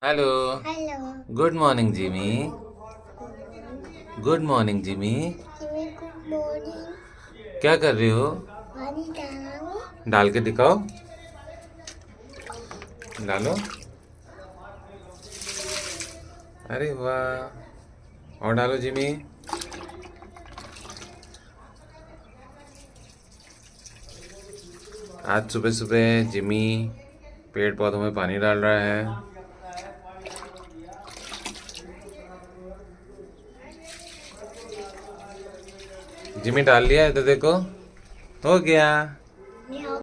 Hello. Hello. Good morning Jimmy. Good morning Jimmy. Jimmy good morning. क्या कर रही हो? पानी डालो। डाल के दिखाओ। डालो। अरे वाह, और डालो जिमी। आज सुबह सुबह जिमी पेड़ पौधों में पानी डाल रहा है। जिमी डाल लिया है तो देखो, हो गया।